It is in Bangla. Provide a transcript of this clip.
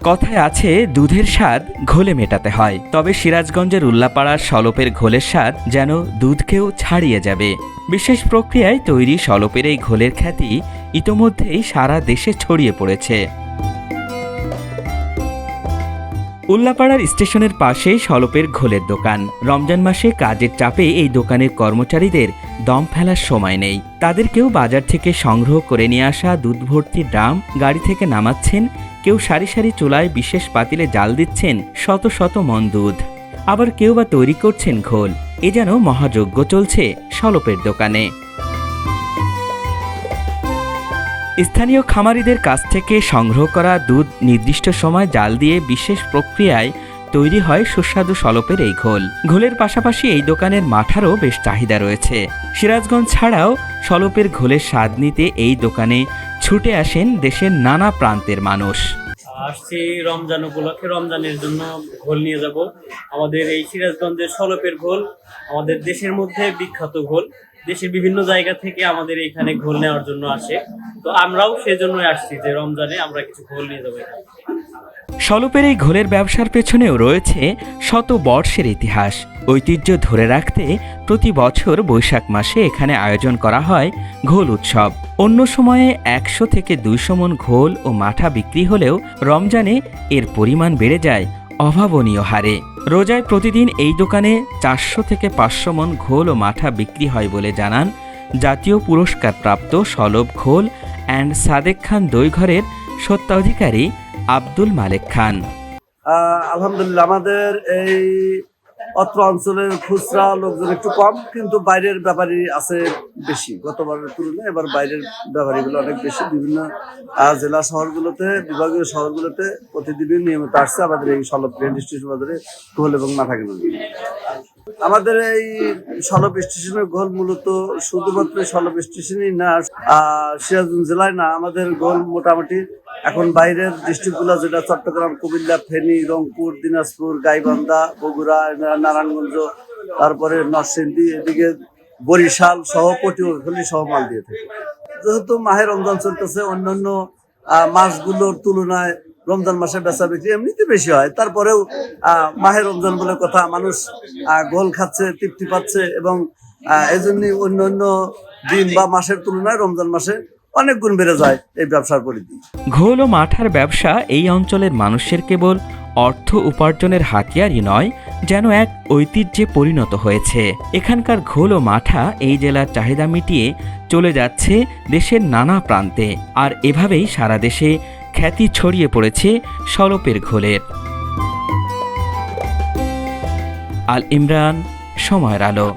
কথায় আছে দুধের স্বাদ ঘোলে মেটাতে হয়, তবে সিরাজগঞ্জের উল্লাপাড়ার সলপের ঘোলের স্বাদ যেন দুধকেও ছাড়িয়ে যাবে। বিশেষ প্রক্রিয়ায় তৈরি সলপের এই ঘোলের খ্যাতি ইতোমধ্যেই সারা দেশে ছড়িয়ে পড়েছে। উল্লাপাড়ার স্টেশনের পাশেই সলপের ঘোলের দোকান। রমজান মাসে কাজের চাপে এই দোকানের কর্মচারীদের দম ফেলার সময় নেই। তাদেরকেও বাজার থেকে সংগ্রহ করে নিয়ে আসা দুধ ভর্তি ড্রাম গাড়ি থেকে নামাচ্ছেন, কেউ সারি সারি চুলায় বিশেষ পাতিলে জাল দিচ্ছেন শত শত মণ দুধ, আবার কেউ বা তৈরি করছেন ঘোল। এ যেন মহাযজ্ঞ চলছে সলপের দোকানে। স্থানীয় খামারিদের কাছ থেকে সংগ্রহ করা দুধ নির্দিষ্ট সময় জাল দিয়ে বিশেষ প্রক্রিয়ায় তৈরি হয় সুস্বাদু সলপের এই ঘোল। ঘোলের পাশাপাশি এই দোকানের মাঠারও বেশ চাহিদা রয়েছে। সিরাজগঞ্জ ছাড়াও সলপের ঘোলের স্বাদ নিতে এই দোকানে ছুটে আসেন দেশের নানা প্রান্তের মানুষ। আসছি রমজান উপলক্ষে, রমজানের জন্য ঘোল নিয়ে যাব। আমাদের এই সিরাজগঞ্জের সলপের ঘোল আমাদের দেশের মধ্যে বিখ্যাত ঘোল। দেশের বিভিন্ন জায়গা থেকে আমাদের এখানে ঘোল নেওয়ার জন্য আসে, তো আমরাও সেজন্যই আসছি যে রমজানে আমরা কিছু ঘোল নিয়ে যাবো। সলপের এই ঘোলের ব্যবসার পেছনেও রয়েছে শত বর্ষের ইতিহাস। ঐতিহ্য ধরে রাখতে প্রতি বছর বৈশাখ মাসে এখানে আয়োজন করা হয় ঘোল উৎসব। অন্য সময়ে 100 থেকে 200 মণ ঘোল ও মাঠা বিক্রি হলেও রমজানে এর পরিমাণ বেড়ে যায় অভাবনীয় হারে। রোজায় প্রতিদিন এই দোকানে 400 থেকে 500 মণ ঘোল ও মাঠা বিক্রি হয় বলে জানান জাতীয় পুরস্কারপ্রাপ্ত সলপ ঘোল অ্যান্ড সাদেক খান দইঘরের স্বত্বাধিকারী আব্দুল মালেক খান। আলহামদুলিল্লাহ, আমাদের এই অত্র অঞ্চলের খুচরা লোকজন একটু কম, কিন্তু বাইরের ব্যাপারী আছে বেশি। গতবারের তুলনায় এবার বাইরের ব্যাপারীগুলো অনেক বেশি। বিভিন্ন জেলা শহরগুলোতে, বিভাগীয় শহরগুলোতে প্রতিদিনই নিয়মিত আসছে আমাদের এই সলপ ট্রেন স্টেশন বাজারে ঘোল এবং মাঠা কেনার জন্য। আমাদের এই সলপ স্টেশনের ঘোল মূলত শুধুমাত্র সলপ স্টেশনই না, সিরাজগঞ্জ জেলায় না, আমাদের ঘোল মোটামুটি এখন বাইরের ডিস্ট্রিক্টগুলো যেটা চট্টগ্রাম, কুমিল্লা, ফেনী, রংপুর, দিনাজপুর, গাইবান্ধা, বগুড়া, নারায়ণগঞ্জ, তারপরে নরসিংদী, এদিকে বরিশাল সহ পটুয়াখালী সহ মাল দিয়ে থাকে। যেহেতু মাহে রমজান চলতেছে, অন্যান্য মাসগুলোর তুলনায় রমজান মাসে বেচা বিক্রি এমনিতে বেশি হয়। তারপরেও মাহে রমজান বলে কথা, মানুষ গোল খাচ্ছে, তৃপ্তি পাচ্ছে, এবং এজন্যই অন্য দিন বা মাসের তুলনায় রমজান মাসে অনেক গুণ বেড়ে যায় এই ব্যবসার পরিধি। ঘোল ও মাঠার ব্যবসা এই অঞ্চলের মানুষের কেবল অর্থ উপার্জনের হাতিয়ারই নয়, যেন এক ঐতিহ্যে পরিণত হয়েছে। এখানকার ঘোল ও মাঠা এই জেলার চাহিদা মিটিয়ে চলে যাচ্ছে দেশের নানা প্রান্তে, আর এভাবেই সারা দেশে খ্যাতি ছড়িয়ে পড়েছে সলপের ঘোলের। আল ইমরান, সময়ের আলো।